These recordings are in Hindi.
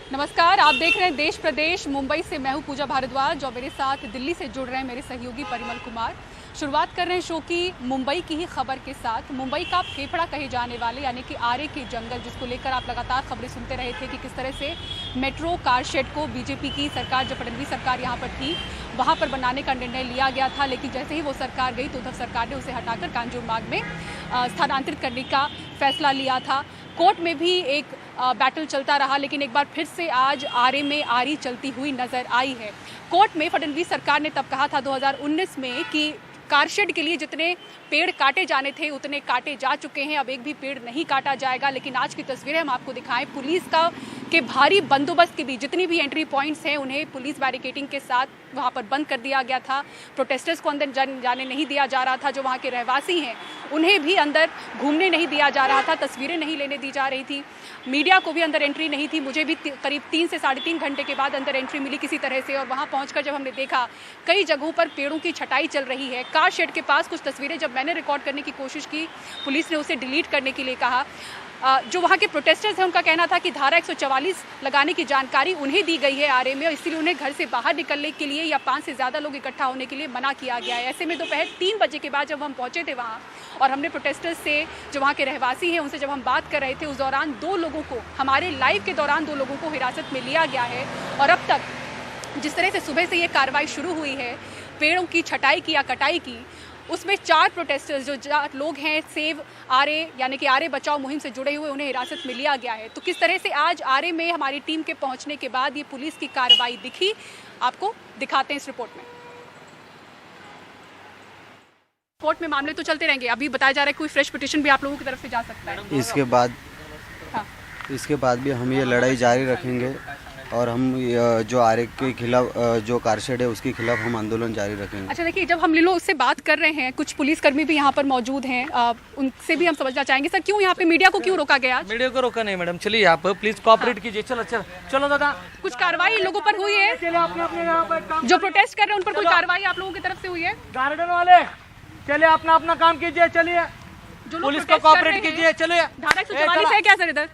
नमस्कार, आप देख रहे हैं देश प्रदेश। मुंबई से मैं हूं पूजा भारद्वाज और मेरे साथ दिल्ली से जुड़ रहे हैं मेरे सहयोगी परिमल कुमार। शुरुआत कर रहे हैं शो की मुंबई की ही खबर के साथ। मुंबई का फेफड़ा कहे जाने वाले यानी कि आरे के जंगल, जिसको लेकर आप लगातार खबरें सुनते रहे थे कि किस तरह से मेट्रो कार शेड को बीजेपी की सरकार, जब फडणवीस सरकार यहाँ पर थी, वहाँ पर बनाने का निर्णय लिया गया था। लेकिन जैसे ही वो सरकार गई तो उद्धव सरकार ने उसे हटाकर कांजूरमार्ग में स्थानांतरित करने का फैसला लिया था। कोर्ट में भी एक बैटल चलता रहा, लेकिन एक बार फिर से आज आरे में आरी चलती हुई नजर आई है। कोर्ट में फडणवीस सरकार ने तब कहा था 2019 में कि कारशेड के लिए जितने पेड़ काटे जाने थे उतने काटे जा चुके हैं, अब एक भी पेड़ नहीं काटा जाएगा। लेकिन आज की तस्वीरें हम आपको दिखाएं, पुलिस के भारी बंदोबस्त के बीच जितनी भी एंट्री पॉइंट्स हैं उन्हें पुलिस बैरिकेडिंग के साथ वहां पर बंद कर दिया गया था। प्रोटेस्टर्स को अंदर जाने नहीं दिया जा रहा था। जो वहां के रहवासी हैं उन्हें भी अंदर घूमने नहीं दिया जा रहा था, तस्वीरें नहीं लेने दी जा रही थी। मीडिया को भी अंदर एंट्री नहीं थी। मुझे भी करीब 3 से 3.5 घंटे के बाद अंदर एंट्री मिली किसी तरह से, और वहां पहुंचकर जब हमने देखा कई जगहों पर पेड़ों की छटाई चल रही है। कार शेड के पास कुछ तस्वीरें जब मैंने रिकॉर्ड करने की कोशिश की, पुलिस ने उसे डिलीट करने के लिए कहा। जो वहाँ के प्रोटेस्टर्स हैं उनका कहना था कि धारा 144 लगाने की जानकारी उन्हें दी गई है आरे में, और इसीलिए उन्हें घर से बाहर निकलने के लिए या 5 से ज़्यादा लोग इकट्ठा होने के लिए मना किया गया है। ऐसे में दोपहर 3 बजे के बाद जब हम पहुँचे थे वहाँ और हमने प्रोटेस्टर्स से, जो वहाँ के रहवासी हैं उनसे जब हम बात कर रहे थे, उस दौरान 2 लोगों को, हमारे लाइव के दौरान 2 लोगों को हिरासत में लिया गया है। और अब तक जिस तरह से सुबह से ये कार्रवाई शुरू हुई है पेड़ों की छटाई की या कटाई की, उसमें 4 प्रोटेस्टर्स जो लोग हैं सेव आरे यानी कि आरे बचाओ मुहिम से जुड़े हुए, उन्हें हिरासत में लिया गया है। तो किस तरह से आज आरे में हमारी टीम के पहुंचने के बाद ये पुलिस की कार्रवाई दिखी, आपको दिखाते हैं इस रिपोर्ट में। कोर्ट में मामले तो चलते रहेंगे। अभी बताया जा रहा है कोई फ्रेश पिटीशन भी आप लोगों की तरफ से जा सकता है। इसके बाद भी हम ये लड़ाई जारी रखेंगे और हम जो आरे के खिलाफ, जो कारशेड है उसके खिलाफ हम आंदोलन जारी रखेंगे। अच्छा, देखिए, जब हम लोग उससे बात कर रहे हैं, कुछ पुलिसकर्मी भी यहाँ पर मौजूद हैं, उनसे भी हम समझना चाहेंगे। सर, क्यों यहाँ पे मीडिया को क्यों रोका गया? मीडिया को रोका नहीं मैडम, चलिए आप प्लीज कोऑपरेट कीजिए। चलो चलो चलो दादा, कुछ कार्रवाई इन लोगों पर हुई है? जो प्रोटेस्ट कर रहे हैं उन पर कोई कार्रवाई आप लोगों की तरफ से हुई है? गार्डन वाले चलिए अपना अपना काम कीजिए, चलिए पुलिस को कोऑपरेट कीजिए। चलिए धारा 144 है क्या सर इधर?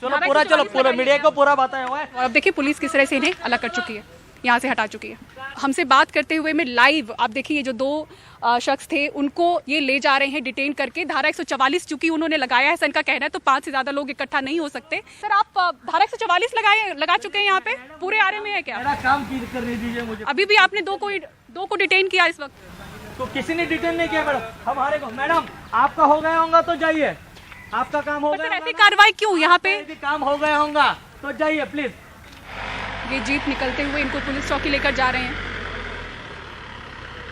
चलो पूरा मीडिया को पूरा बताया हुआ है। और अब देखिए पुलिस किस तरह से इन्हें अलग कर चुकी है, यहाँ से हटा चुकी है। हमसे बात करते हुए में लाइव आप देखिए, ये जो 2 शख्स थे उनको ये ले जा रहे हैं डिटेन करके। धारा 144 चूंकि उन्होंने लगाया है, सर का कहना है, तो 5 से ज्यादा लोग इकट्ठा नहीं हो सकते। सर, आप धारा 144 लगा चुके हैं यहाँ पे, पूरे आरे में है क्या? मेरा काम करने दीजिए मुझे। अभी भी आपने 2 को डिटेन किया इस वक्त? तो किसी ने डिटेन नहीं किया मैडम, हमारे को। मैडम आपका हो गया होगा तो जाइए, आपका काम हो गया। ऐसी कार्रवाई क्यों यहाँ पे? यदि काम हो गया होगा तो जाइए प्लीज। ये जीप निकलते हुए इनको पुलिस चौकी लेकर जा रहे हैं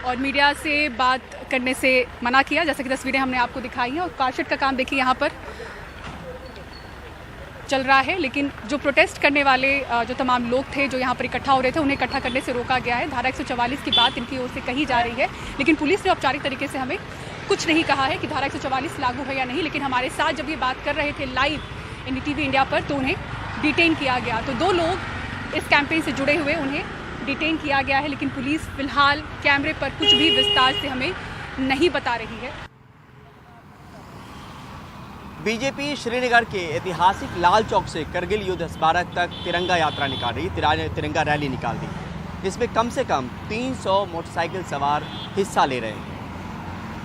और मीडिया से बात करने से मना किया, जैसे कि तस्वीरें हमने आपको दिखाई हैं। और कारशेड का काम देखिए यहाँ पर चल रहा है, लेकिन जो प्रोटेस्ट करने वाले जो तमाम लोग थे जो यहाँ पर इकट्ठा हो रहे थे, उन्हें इकट्ठा करने से रोका गया है। धारा 144 की बात इनकी ओर से कही जा रही है, लेकिन पुलिस ने औपचारिक तरीके से हमें कुछ नहीं कहा है कि धारा 144 लागू है या नहीं। लेकिन हमारे साथ जब ये बात कर रहे थे लाइव NDTV इंडिया पर, तो उन्हें डिटेन किया गया। तो 2 लोग इस कैंपेन से जुड़े हुए, उन्हें डिटेन किया गया है। लेकिन पुलिस फिलहाल कैमरे पर कुछ भी विस्तार से हमें नहीं बता रही है। बीजेपी श्रीनगर के ऐतिहासिक लाल चौक से करगिल युद्ध स्मारक तक तिरंगा यात्रा निकाल रही, तिरंगा रैली निकाल दी। इसमें कम से कम 300 मोटरसाइकिल सवार हिस्सा ले रहे हैं।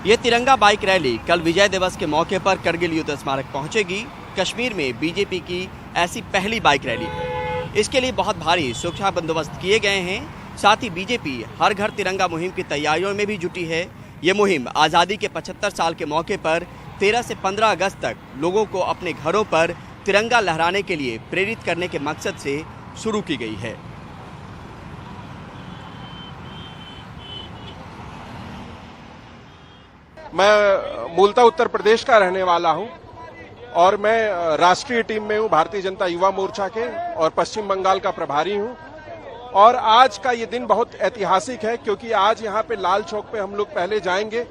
ये तिरंगा बाइक रैली कल विजय दिवस के मौके पर करगिल युद्ध स्मारक पहुंचेगी। कश्मीर में बीजेपी की ऐसी पहली बाइक रैली है। इसके लिए बहुत भारी सुरक्षा बंदोबस्त किए गए हैं। साथ ही बीजेपी हर घर तिरंगा मुहिम की तैयारियों में भी जुटी है। ये मुहिम आज़ादी के 75 साल के मौके पर 13 से 15 अगस्त तक लोगों को अपने घरों पर तिरंगा लहराने के लिए प्रेरित करने के मकसद से शुरू की गई है। मैं मूलतः उत्तर प्रदेश का रहने वाला हूं और मैं राष्ट्रीय टीम में हूं, भारतीय जनता युवा मोर्चा के, और पश्चिम बंगाल का प्रभारी हूं। और आज का ये दिन बहुत ऐतिहासिक है क्योंकि आज यहाँ पे लाल चौक पे हम लोग पहले जाएंगे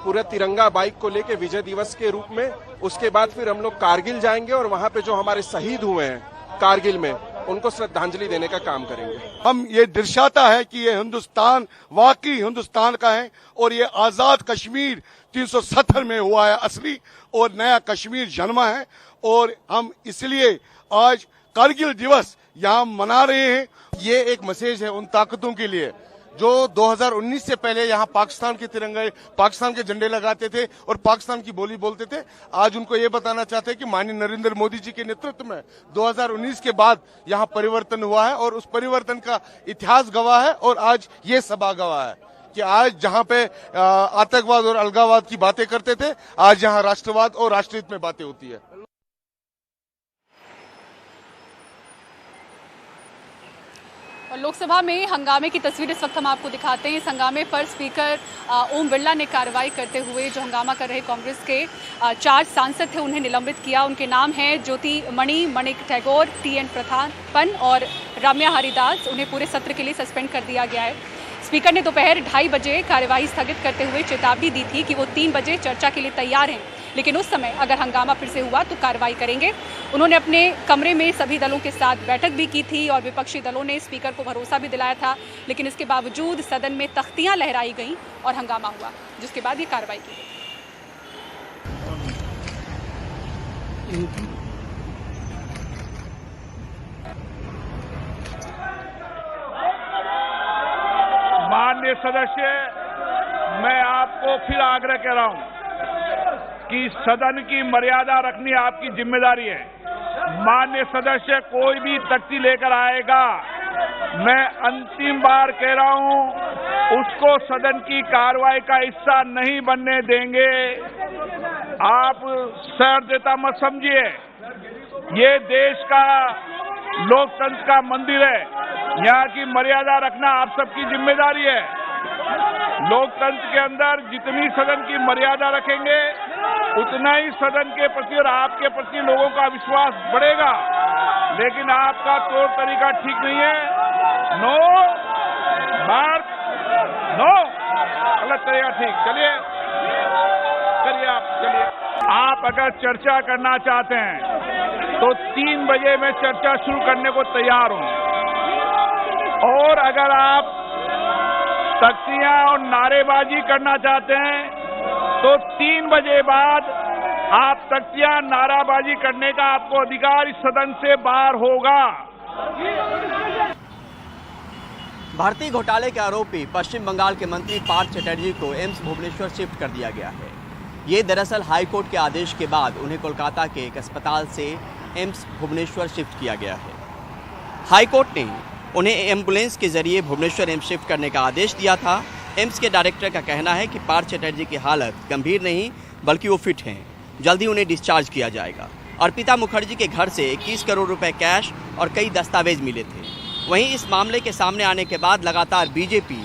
पूरा तिरंगा बाइक को लेके विजय दिवस के रूप में। उसके बाद फिर हम लोग कारगिल जाएंगे और वहां पे जो हमारे शहीद हुए हैं कारगिल में, उनको श्रद्धांजलि देने का काम करेंगे। हम ये दर्शाता है कि ये हिंदुस्तान वाकई हिंदुस्तान का है और ये आजाद कश्मीर 370 में हुआ है असली, और नया कश्मीर जन्मा है। और हम इसलिए आज कारगिल दिवस यहाँ मना रहे हैं। ये एक मैसेज है उन ताकतों के लिए जो 2019 से पहले यहाँ पाकिस्तान के तिरंगे, पाकिस्तान के झंडे लगाते थे और पाकिस्तान की बोली बोलते थे। आज उनको ये बताना चाहते हैं कि माननीय नरेंद्र मोदी जी के नेतृत्व में 2019 के बाद यहाँ परिवर्तन हुआ है और उस परिवर्तन का इतिहास गवाह है और आज ये सभा गवाह है कि आज जहाँ पे आतंकवाद और अलगाववाद की बातें करते थे, आज यहाँ राष्ट्रवाद और राष्ट्रहित में बातें होती है। और लोकसभा में हंगामे की तस्वीर इस वक्त हम आपको दिखाते हैं। इस हंगामे पर स्पीकर ओम बिरला ने कार्रवाई करते हुए जो हंगामा कर रहे कांग्रेस के 4 सांसद थे उन्हें निलंबित किया। उनके नाम हैं ज्योति मणि, मणिक टैगोर, TN प्रधान और राम्या हरिदास। उन्हें पूरे सत्र के लिए सस्पेंड कर दिया गया है। स्पीकर ने दोपहर 2:30 बजे कार्यवाही स्थगित करते हुए चेतावनी दी थी कि वो 3 बजे चर्चा के लिए तैयार हैं, लेकिन उस समय अगर हंगामा फिर से हुआ तो कार्रवाई करेंगे। उन्होंने अपने कमरे में सभी दलों के साथ बैठक भी की थी और विपक्षी दलों ने स्पीकर को भरोसा भी दिलाया था, लेकिन इसके बावजूद सदन में तख्तियां लहराई गईं और हंगामा हुआ, जिसके बाद ये कार्रवाई की गई। माननीय सदस्य, मैं आपको फिर आग्रह कर रहा हूं कि सदन की मर्यादा रखनी आपकी जिम्मेदारी है। माननीय सदस्य कोई भी तख्ती लेकर आएगा, मैं अंतिम बार कह रहा हूं, उसको सदन की कार्रवाई का हिस्सा नहीं बनने देंगे। आप सहृदयता मत समझिए, ये देश का लोकतंत्र का मंदिर है, यहाँ की मर्यादा रखना आप सबकी जिम्मेदारी है। लोकतंत्र के अंदर जितनी सदन की मर्यादा रखेंगे उतना ही सदन के प्रति और आपके प्रति लोगों का विश्वास बढ़ेगा, लेकिन आपका तौर तरीका ठीक नहीं है। नो मार्क, नो गलत तरीका ठीक। चलिए करिए आप, चलिए। आप अगर चर्चा करना चाहते हैं तो 3 बजे मैं चर्चा शुरू करने को तैयार हूं, और अगर आप तख्तियां और नारेबाजी करना चाहते हैं तो 3 बजे बाद आप तख्तियां नाराबाजी करने का आपको अधिकार इस सदन से बाहर होगा। भर्ती घोटाले के आरोपी पश्चिम बंगाल के मंत्री पार्थ चटर्जी को एम्स भुवनेश्वर शिफ्ट कर दिया गया है। ये दरअसल हाईकोर्ट के आदेश के बाद उन्हें कोलकाता के एक अस्पताल से एम्स भुवनेश्वर शिफ्ट किया गया है। हाईकोर्ट ने उन्हें एम्बुलेंस के जरिए भुवनेश्वर एम्स शिफ्ट करने का आदेश दिया था। एम्स के डायरेक्टर का कहना है कि पार्थ चटर्जी की हालत गंभीर नहीं बल्कि वो फिट हैं, जल्दी उन्हें डिस्चार्ज किया जाएगा। अर्पिता मुखर्जी के घर से 21 करोड़ रुपए कैश और कई दस्तावेज मिले थे। वहीं इस मामले के सामने आने के बाद लगातार बीजेपी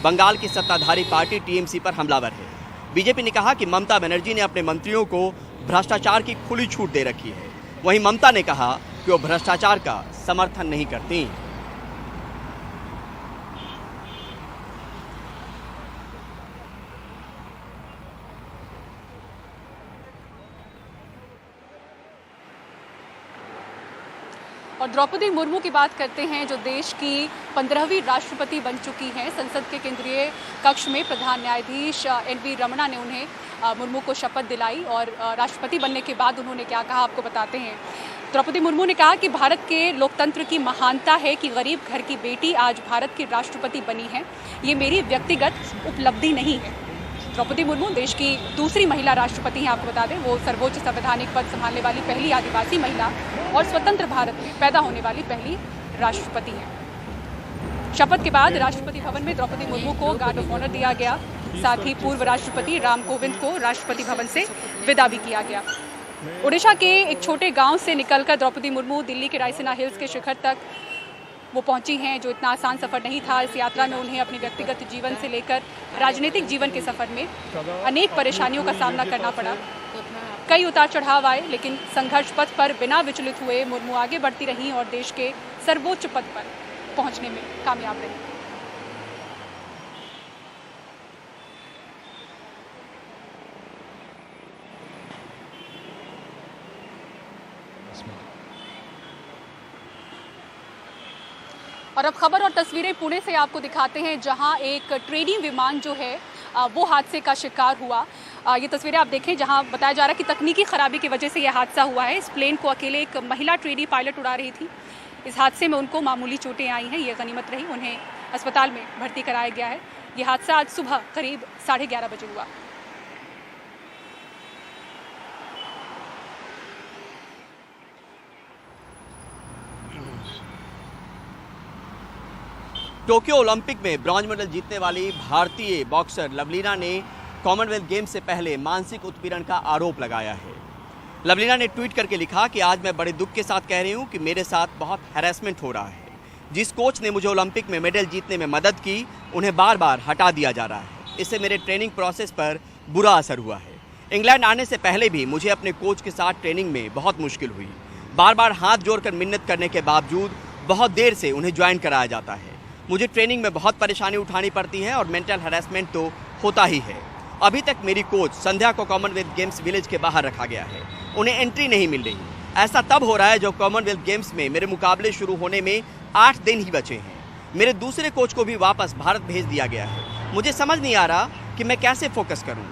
बंगाल की सत्ताधारी पार्टी TMC पर हमलावर है। बीजेपी ने कहा कि ममता बनर्जी ने अपने मंत्रियों को भ्रष्टाचार की खुली छूट दे रखी है। वहीं ममता ने कहा कि वो भ्रष्टाचार का समर्थन नहीं करती। और द्रौपदी मुर्मू की बात करते हैं, जो देश की 15वीं राष्ट्रपति बन चुकी हैं। संसद के केंद्रीय कक्ष में प्रधान न्यायाधीश NV रमणा ने उन्हें मुर्मू को शपथ दिलाई और राष्ट्रपति बनने के बाद उन्होंने क्या कहा आपको बताते हैं। द्रौपदी मुर्मू ने कहा कि भारत के लोकतंत्र की महानता है कि गरीब घर की बेटी आज भारत की राष्ट्रपति बनी है। ये मेरी व्यक्तिगत उपलब्धि नहीं है। द्रौपदी मुर्मू देश की दूसरी महिला राष्ट्रपति हैं, आपको बता दें। वो सर्वोच्च संवैधानिक पद संभालने वाली पहली आदिवासी महिला और स्वतंत्र भारत में पैदा होने वाली पहली राष्ट्रपति हैं। शपथ के बाद राष्ट्रपति भवन में द्रौपदी मुर्मू को गार्ड ऑफ ऑनर दिया गया। साथ ही पूर्व राष्ट्रपति राम कोविंद को राष्ट्रपति भवन से विदा भी किया गया। ओडिशा के एक छोटे गांव से निकलकर द्रौपदी मुर्मू दिल्ली के रायसीना हिल्स के शिखर तक वो पहुंची हैं, जो इतना आसान सफ़र नहीं था। इस यात्रा में उन्हें अपने व्यक्तिगत जीवन से लेकर राजनीतिक जीवन के सफ़र में अनेक परेशानियों का सामना करना पड़ा। कई उतार चढ़ाव आए, लेकिन संघर्ष पथ पर बिना विचलित हुए मुर्मू आगे बढ़ती रहीं और देश के सर्वोच्च पद पर पहुंचने में कामयाब रहीं। और अब खबर और तस्वीरें पुणे से आपको दिखाते हैं, जहां एक ट्रेनिंग विमान जो है वो हादसे का शिकार हुआ। ये तस्वीरें आप देखें, जहां बताया जा रहा है कि तकनीकी खराबी की वजह से यह हादसा हुआ है। इस प्लेन को अकेले एक महिला ट्रेनी पायलट उड़ा रही थी। इस हादसे में उनको मामूली चोटें आई हैं, ये गनीमत रही। उन्हें अस्पताल में भर्ती कराया गया है। ये हादसा आज सुबह करीब 11:30 बजे हुआ। टोक्यो ओलंपिक में ब्रॉन्ज मेडल जीतने वाली भारतीय बॉक्सर लवलीना ने कॉमनवेल्थ गेम्स से पहले मानसिक उत्पीड़न का आरोप लगाया है। लवलीना ने ट्वीट करके लिखा कि आज मैं बड़े दुख के साथ कह रही हूं कि मेरे साथ बहुत हैरेसमेंट हो रहा है। जिस कोच ने मुझे ओलंपिक में मेडल जीतने में मदद की, उन्हें बार बार हटा दिया जा रहा है। इससे मेरे ट्रेनिंग प्रोसेस पर बुरा असर हुआ है। इंग्लैंड आने से पहले भी मुझे अपने कोच के साथ ट्रेनिंग में बहुत मुश्किल हुई। बार बार हाथ जोड़कर मिन्नत करने के बावजूद बहुत देर से उन्हें ज्वाइन कराया जाता है। मुझे ट्रेनिंग में बहुत परेशानी उठानी पड़ती है और मेंटल हैरेसमेंट तो होता ही है। अभी तक मेरी कोच संध्या को कॉमनवेल्थ गेम्स विलेज के बाहर रखा गया है। उन्हें एंट्री नहीं मिल रही। ऐसा तब हो रहा है जब कॉमनवेल्थ गेम्स में मेरे मुकाबले शुरू होने में 8 दिन ही बचे हैं। मेरे दूसरे कोच को भी वापस भारत भेज दिया गया है। मुझे समझ नहीं आ रहा कि मैं कैसे फोकस करूं।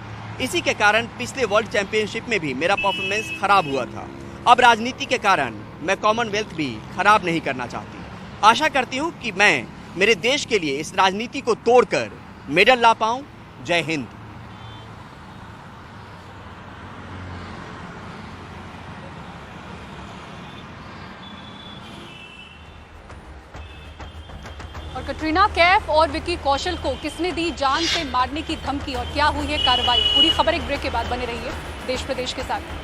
इसी के कारण पिछले वर्ल्ड चैंपियनशिप में भी मेरा परफॉर्मेंस खराब हुआ था। अब राजनीति के कारण मैं कॉमनवेल्थ भी खराब नहीं करना चाहती। आशा करती हूं कि मैं मेरे देश के लिए इस राजनीति को तोड़कर मेडल ला पाऊं। जय हिंद। और कटरीना कैफ और विकी कौशल को किसने दी जान से मारने की धमकी और क्या हुई है कार्रवाई? पूरी खबर एक ब्रेक के बाद बने रहिए देश प्रदेश के साथ।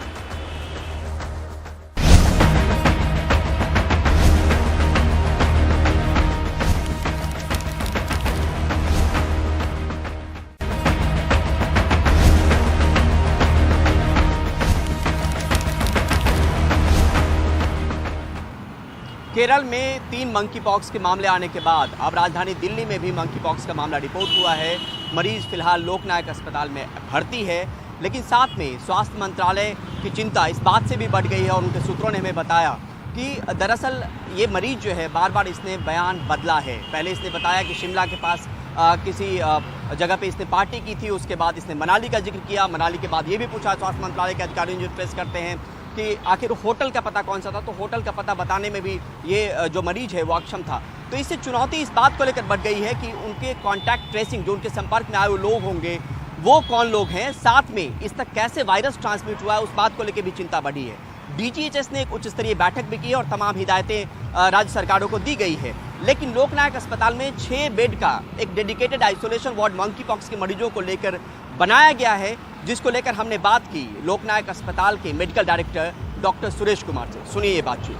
केरल में 3 मंकी पॉक्स के मामले आने के बाद अब राजधानी दिल्ली में भी मंकी पॉक्स का मामला रिपोर्ट हुआ है। मरीज फिलहाल लोकनायक अस्पताल में भर्ती है, लेकिन साथ में स्वास्थ्य मंत्रालय की चिंता इस बात से भी बढ़ गई है और उनके सूत्रों ने हमें बताया कि दरअसल ये मरीज जो है बार बार इसने बयान बदला है। पहले इसने बताया कि शिमला के पास किसी जगह पे इसने पार्टी की थी, उसके बाद इसने मनाली का जिक्र किया। मनाली के बाद ये भी पूछा स्वास्थ्य मंत्रालय के अधिकारियों जो ट्रेस करते हैं कि आखिर होटल का पता कौन सा था, तो होटल का पता बताने में भी ये जो मरीज है वो अक्षम था। तो इससे चुनौती इस बात को लेकर बढ़ गई है कि उनके कॉन्टैक्ट ट्रेसिंग, जो उनके संपर्क में आए हुए लोग होंगे, वो कौन लोग हैं, साथ में इस तक कैसे वायरस ट्रांसमिट हुआ है, उस बात को लेकर भी चिंता बढ़ी है। DGHS ने एक उच्च स्तरीय बैठक भी की है और तमाम हिदायतें राज्य सरकारों को दी गई है। लेकिन लोकनायक अस्पताल में 6 बेड का एक dedicated isolation ward monkey pox के मरीजों को लेकर बनाया गया है, जिसको लेकर हमने बात की लोकनायक अस्पताल के medical director doctor Suresh Kumar से। सुनिए ये बातचीत।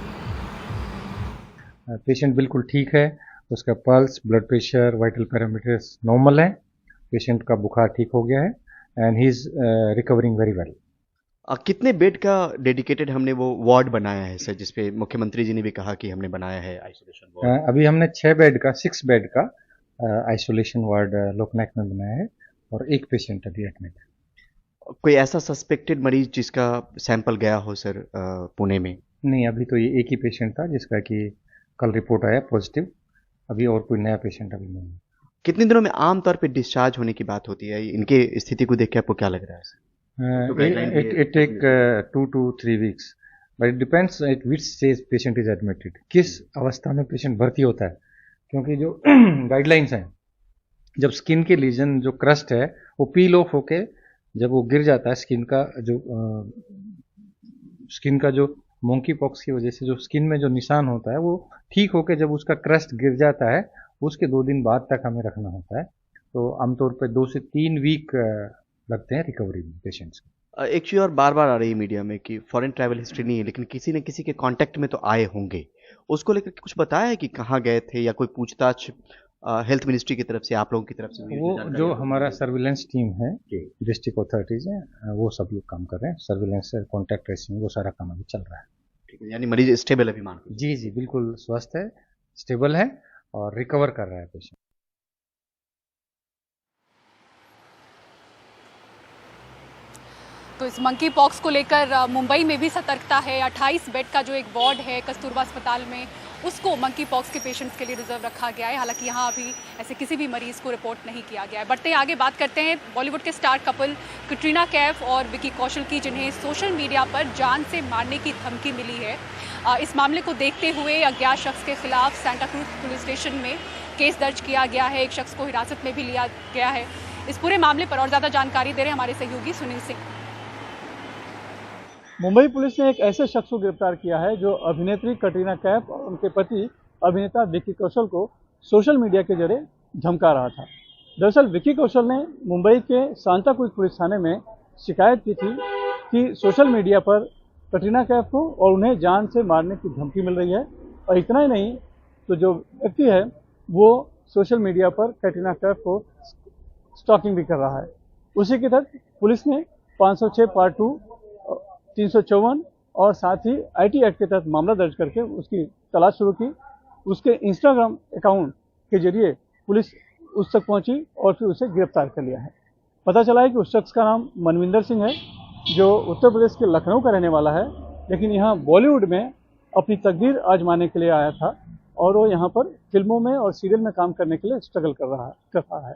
पेशेंट बिल्कुल ठीक है, उसका pulse, blood pressure, vital parameters normal है। पेशेंट का बुखार ठीक हो गया है and he is recovering very well. कितने बेड का डेडिकेटेड हमने वो वार्ड बनाया है सर, जिसपे मुख्यमंत्री जी ने भी कहा कि हमने बनाया है आइसोलेशन वार्ड? अभी हमने 6 बेड का आइसोलेशन वार्ड लोकनायक में बनाया है और 1 पेशेंट अभी एडमिट है। कोई ऐसा सस्पेक्टेड मरीज जिसका सैंपल गया हो सर पुणे में? नहीं, अभी तो ये 1 ही पेशेंट था जिसका कि कल रिपोर्ट आया पॉजिटिव। अभी और कोई नया पेशेंट अभी नहीं है। कितने दिनों में आमतौर पे डिस्चार्ज होने की बात होती है? इनके स्थिति को देख के आपको क्या लग रहा है sir? It take 2 to 3 weeks, but it depends at which stage patient is admitted. किस अवस्था में पेशेंट भर्ती होता है, क्योंकि जो गाइडलाइंस हैं, जब स्किन के लीजन जो क्रस्ट है वो पील ऑफ होके जब वो गिर जाता है, स्किन का जो मंकी पॉक्स की वजह से जो स्किन में जो निशान होता है वो ठीक होके जब उसका क्रस्ट गिर जाता है, उसके 2 दिन बाद तक हमें रखना होता है। तो आमतौर पर 2 से 3 वीक लगते हैं रिकवरी में पेशेंट्स को। एक चीज़ और बार बार आ रही है मीडिया में कि फॉरेन ट्रैवल हिस्ट्री नहीं है, लेकिन किसी न किसी के कांटेक्ट में तो आए होंगे। उसको लेकर कुछ बताया है कि कहाँ गए थे या कोई पूछताछ हेल्थ मिनिस्ट्री की तरफ से, आप लोगों की तरफ से? वो जो हमारा सर्विलेंस टीम है, डिस्ट्रिक्ट अथॉरिटीज हैं, वो सब लोग काम कर रहे हैं। सर्विलेंस, कॉन्टैक्ट ट्रेसिंग, वो सारा काम अभी चल रहा है। ठीक है, यानी मरीज स्टेबल अभी मान? जी, बिल्कुल स्वस्थ है, स्टेबल है और रिकवर कर रहा है पेशेंट। तो इस मंकी पॉक्स को लेकर मुंबई में भी सतर्कता है। 28 बेड का जो एक वार्ड है कस्तूरबा अस्पताल में, उसको मंकी पॉक्स के पेशेंट्स के लिए रिजर्व रखा गया है। हालांकि यहाँ अभी ऐसे किसी भी मरीज को रिपोर्ट नहीं किया गया है। बढ़ते हैं आगे, बात करते हैं बॉलीवुड के स्टार कपल कैटरीना कैफ और विकी कौशल की, जिन्हें सोशल मीडिया पर जान से मारने की धमकी मिली है। इस मामले को देखते हुए अज्ञात शख्स के खिलाफ सेंटा क्रूज पुलिस स्टेशन में केस दर्ज किया गया है। एक शख्स को हिरासत में भी लिया गया है। इस पूरे मामले पर और ज़्यादा जानकारी दे रहे हैं हमारे सहयोगी सुनील सिंह। मुंबई पुलिस ने एक ऐसे शख्स को गिरफ्तार किया है जो अभिनेत्री कैटरीना कैफ और उनके पति अभिनेता विकी कौशल को सोशल मीडिया के जरिए धमका रहा था। दरअसल विकी कौशल ने मुंबई के सांता क्रूज पुलिस थाने में शिकायत की थी कि सोशल मीडिया पर कैटरीना कैफ को और उन्हें जान से मारने की धमकी मिल रही है। और इतना ही नहीं, तो जो व्यक्ति है वो सोशल मीडिया पर कैटरीना कैफ को स्टॉकिंग भी कर रहा है। उसी के तहत पुलिस ने 506 पार्ट 2 354 और साथ ही आईटी एक्ट के तहत मामला दर्ज करके उसकी तलाश शुरू की। उसके इंस्टाग्राम अकाउंट के जरिए पुलिस उस तक पहुंची और फिर उसे गिरफ्तार कर लिया है। पता चला है कि उस शख्स का नाम मनविंदर सिंह है, जो उत्तर प्रदेश के लखनऊ का रहने वाला है, लेकिन यहाँ बॉलीवुड में अपनी तकदीर आजमाने के लिए आया था और वो यहाँ पर फिल्मों में और सीरियल में काम करने के लिए स्ट्रगल कर रहा है।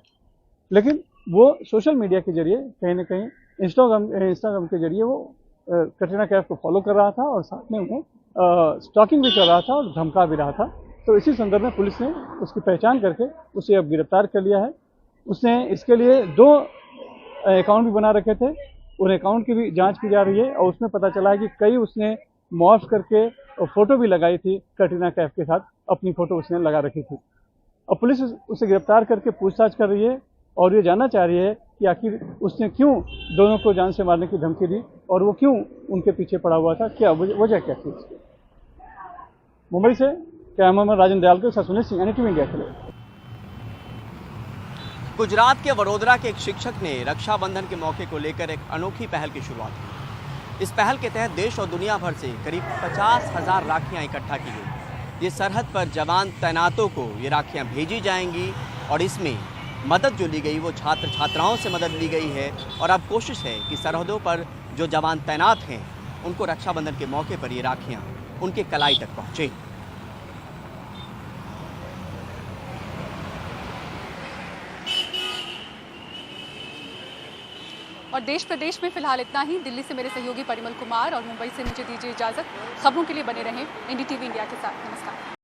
लेकिन वो सोशल मीडिया के जरिए कहीं ना कहीं इंस्टाग्राम के जरिए वो कैटरीना कैफ को फॉलो कर रहा था और साथ में उन्हें स्टॉकिंग भी कर रहा था और धमका भी रहा था। तो इसी संदर्भ में पुलिस ने उसकी पहचान करके उसे अब गिरफ्तार कर लिया है। उसने इसके लिए 2 अकाउंट भी बना रखे थे, उन अकाउंट की भी जांच की जा रही है और उसमें पता चला है कि कई उसने मॉर्फ करके फोटो भी लगाई थी कैटरीना कैफ के साथ, अपनी फोटो उसने लगा रखी थी। अब पुलिस उसे गिरफ्तार करके पूछताछ कर रही है और ये जानना चाह रही है कि आखिर उसने क्यों दोनों को जान से मारने की धमकी दी और वो क्यों उनके पीछे पड़ा हुआ था, क्या वजह क्या थी उसकी। मुंबई से कैमरामैन राजन दयाल के साथ सुनील सिंह, एनडीटीवी इंडिया के लिए। गुजरात के वडोदरा के एक शिक्षक ने रक्षाबंधन के मौके को लेकर एक अनोखी पहल की शुरुआत की। इस पहल के तहत देश और दुनिया भर से करीब 50,000 राखियां इकट्ठा की गई। ये सरहद पर जवान तैनातों को ये राखियां भेजी जाएंगी और इसमें मदद जो ली गई वो छात्र छात्राओं से मदद ली गई है। और अब कोशिश है कि सरहदों पर जो जवान तैनात हैं उनको रक्षाबंधन के मौके पर ये राखियां उनके कलाई तक पहुँचे। और देश प्रदेश में फिलहाल इतना ही। दिल्ली से मेरे सहयोगी परिमल कुमार और मुंबई से मुझे दीजिए इजाजत। खबरों के लिए बने रहें एनडीटीवी इंडिया के साथ। नमस्कार।